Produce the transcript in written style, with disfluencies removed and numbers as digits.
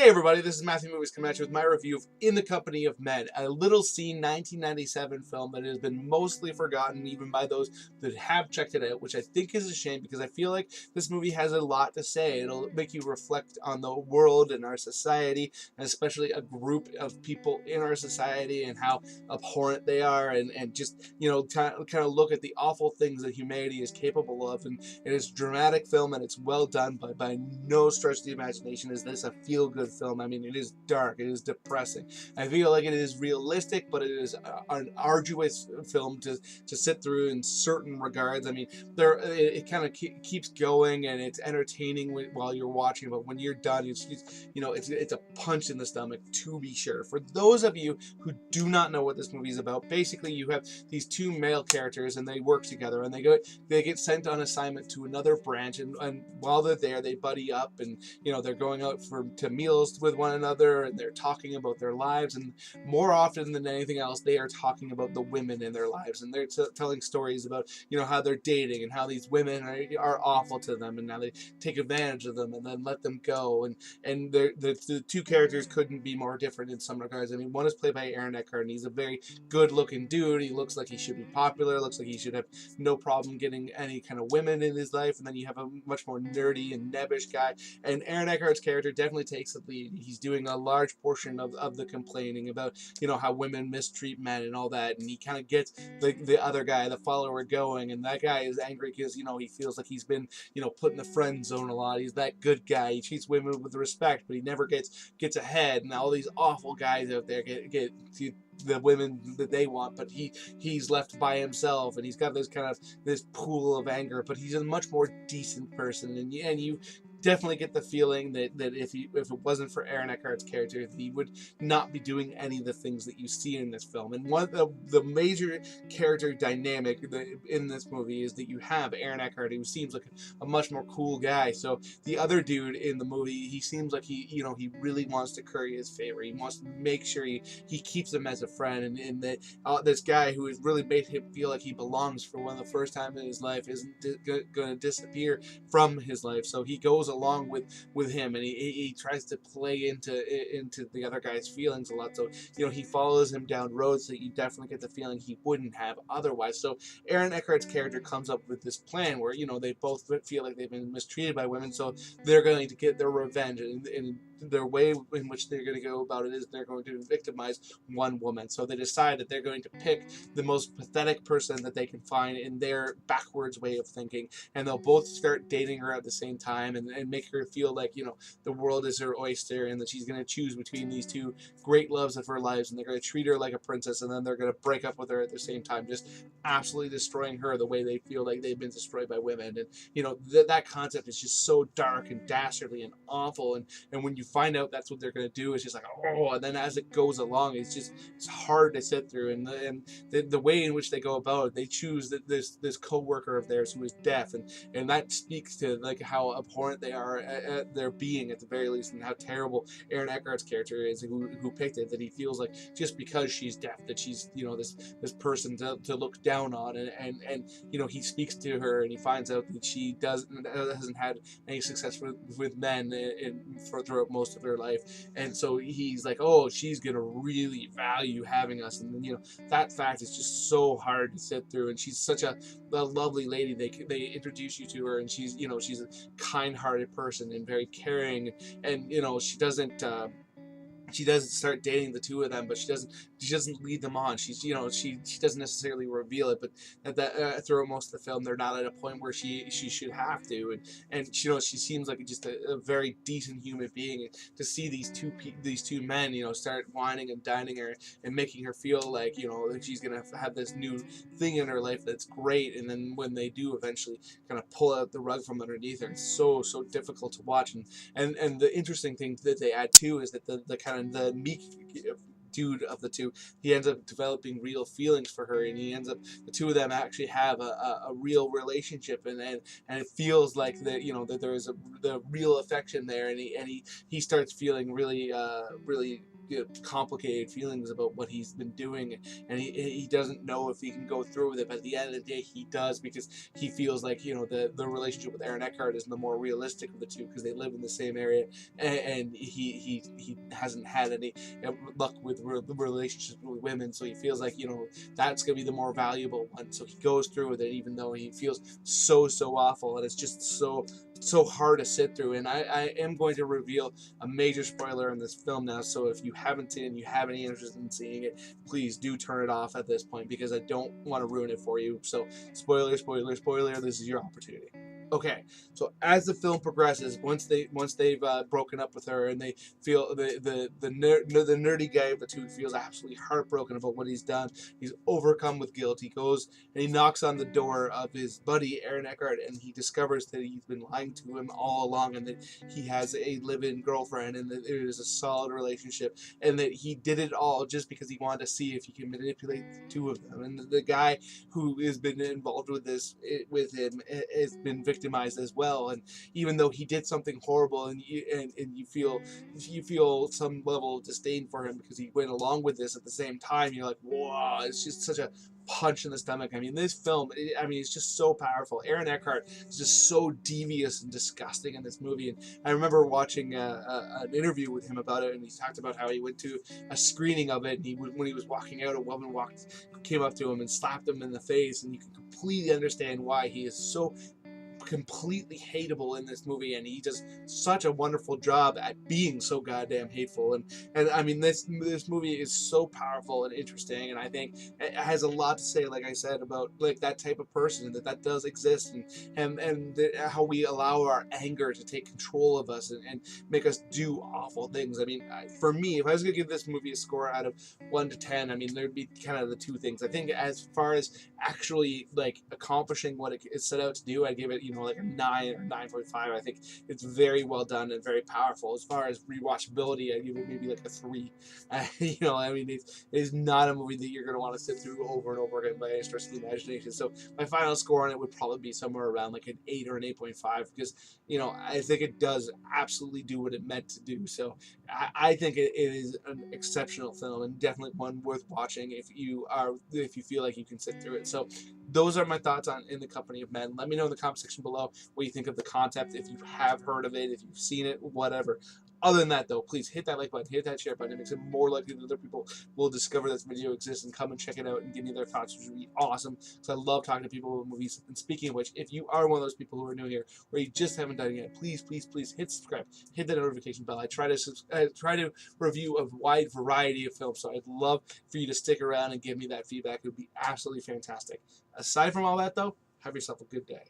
Hey everybody, this is Matthew Movies coming at you with my review of In the Company of Men, a little seen 1997 film that has been mostly forgotten even by those that have checked it out, which I think is a shame because I feel like this movie has a lot to say. It'll make you reflect on the world and our society, and especially a group of people in our society and how abhorrent they are, and just, kind of look at the awful things that humanity is capable of. And it is a dramatic film and it's well done, but by no stretch of the imagination is this a feel-good film. I mean, it is dark, it is depressing. I feel like it is realistic, but it is an arduous film to sit through in certain regards. I mean, it kind of keeps going and it's entertaining while you're watching, but when you're done, it's a punch in the stomach, to be sure. For those of you who do not know what this movie is about, basically you have these two male characters and they work together and they get sent on assignment to another branch, and while they're there they buddy up, and they're going out to meals with one another, and they're talking about their lives, and more often than anything else they are talking about the women in their lives, and they're telling stories about how they're dating and how these women are awful to them and how they take advantage of them and then let them go. And the two characters couldn't be more different in some regards. I mean, one is played by Aaron Eckhart, and he's a very good looking dude. He looks like he should be popular, looks like he should have no problem getting any kind of women in his life. And then you have a much more nerdy and nebbish guy, and Aaron Eckhart's character definitely takes the lead. He's doing a large portion of the complaining about how women mistreat men and all that, and he kind of gets the other guy, the follower, going, and that guy is angry because he feels like he's been put in the friend zone a lot. He's that good guy, he treats women with respect, but he never gets ahead, and all these awful guys out there get the women that they want, but he's left by himself, and he's got this pool of anger, but he's a much more decent person, and you definitely get the feeling that if it wasn't for Aaron Eckhart's character, he would not be doing any of the things that you see in this film. And one of the major character dynamic in this movie is that you have Aaron Eckhart, who seems like a much more cool guy. So the other dude in the movie, he seems like he really wants to curry his favor. He wants to make sure he keeps him as a friend, and that this guy who has really made him feel like he belongs for one of the first time in his life isn't going to disappear from his life. So he goes along with him, and he tries to play into the other guy's feelings a lot. So he follows him down roads that you definitely get the feeling he wouldn't have otherwise. So Aaron Eckhart's character comes up with this plan where they both feel like they've been mistreated by women, so they're going to get their revenge, and their way in which they're going to go about it is they're going to victimize one woman. So they decide that they're going to pick the most pathetic person that they can find in their backwards way of thinking, and they'll both start dating her at the same time, and make her feel like the world is her oyster, and that she's going to choose between these two great loves of her lives, and they're going to treat her like a princess, and then they're going to break up with her at the same time, just absolutely destroying her the way they feel like they've been destroyed by women. And that concept is just so dark and dastardly and awful, and when you find out that's what they're going to do, it's just like, oh. And then as it goes along, it's hard to sit through, and the way in which they go about it, they choose this co-worker of theirs who is deaf, and that speaks to like how abhorrent they are at their being, at the very least, and how terrible Aaron Eckhart's character is, who picked it, that he feels like just because she's deaf that she's this person to look down on, and he speaks to her and he finds out that she hasn't had any success with men throughout most of her life, and so he's like, oh, she's gonna really value having us. And then that fact is just so hard to sit through, and she's such a lovely lady. They introduce you to her, and she's a kind-hearted person and very caring, and she doesn't start dating the two of them, but she doesn't lead them on. She doesn't necessarily reveal it, but throughout most of the film, they're not at a point where she should have to, and she seems like just a very decent human being. To see these two men start whining and dining her and making her feel like that she's gonna have this new thing in her life that's great, and then when they do eventually kind of pull out the rug from underneath her, it's so difficult to watch. And the interesting thing that they add too is that the kind of the meek dude of the two, he ends up developing real feelings for her, and the two of them actually have a real relationship, and it feels like that there is the real affection there, and he starts feeling really complicated feelings about what he's been doing, and he doesn't know if he can go through with it. But at the end of the day, he does, because he feels like, the relationship with Aaron Eckhart is the more realistic of the two, because they live in the same area, and he hasn't had any luck with relationships with women, so he feels like that's gonna be the more valuable one. So he goes through with it, even though he feels so awful, and it's just so hard to sit through. And I am going to reveal a major spoiler in this film now, so if you haven't seen it and you have any interest in seeing it, please do turn it off at this point, because I don't want to ruin it for you. So spoiler, this is your opportunity. Okay, so as the film progresses, once they've broken up with her, and they feel the nerdy guy of the two feels absolutely heartbroken about what he's done. He's overcome with guilt. He goes and he knocks on the door of his buddy Aaron Eckhart, and he discovers that he's been lying to him all along, and that he has a live-in girlfriend, and that there is a solid relationship, and that he did it all just because he wanted to see if he can manipulate the two of them. And the guy who has been involved with this with him has been victimized as well. And even though he did something horrible, and you feel some level of disdain for him because he went along with this, at the same time you're like, whoa, it's just such a punch in the stomach. I mean, this film, it's just so powerful. Aaron Eckhart is just so devious and disgusting in this movie. And I remember watching an interview with him about it, and he talked about how he went to a screening of it, and when he was walking out, a woman came up to him and slapped him in the face, and you can completely understand why he is so completely hateable in this movie, and he does such a wonderful job at being so goddamn hateful. And I mean, this movie is so powerful and interesting, and I think it has a lot to say, like I said, about like that type of person, that does exist, and how we allow our anger to take control of us, and make us do awful things. I mean, for me, if I was gonna give this movie a score out of 1 to 10, I mean, there'd be kind of the two things. I think as far as actually like accomplishing what it set out to do, I give it like a 9 or 9.5. I think it's very well done and very powerful. As far as rewatchability, I give it maybe like a 3. I mean, it's not a movie that you're going to want to sit through over and over again by any stretch of the imagination. So my final score on it would probably be somewhere around like an 8 or an 8.5, because I think it does absolutely do what it meant to do. So I think it is an exceptional film, and definitely one worth watching if you feel like you can sit through it. So those are my thoughts on In the Company of Men. Let me know in the comment section below what you think of the concept, if you have heard of it, if you've seen it, whatever. Other than that, though, please hit that like button, hit that share button. It makes it more likely that other people will discover this video exists and come and check it out and give me their thoughts, which would be awesome, because I love talking to people about movies. And speaking of which, if you are one of those people who are new here, or you just haven't done it yet, please hit subscribe, hit that notification bell. I try to review a wide variety of films, so I'd love for you to stick around and give me that feedback. It would be absolutely fantastic. Aside from all that, though, have yourself a good day.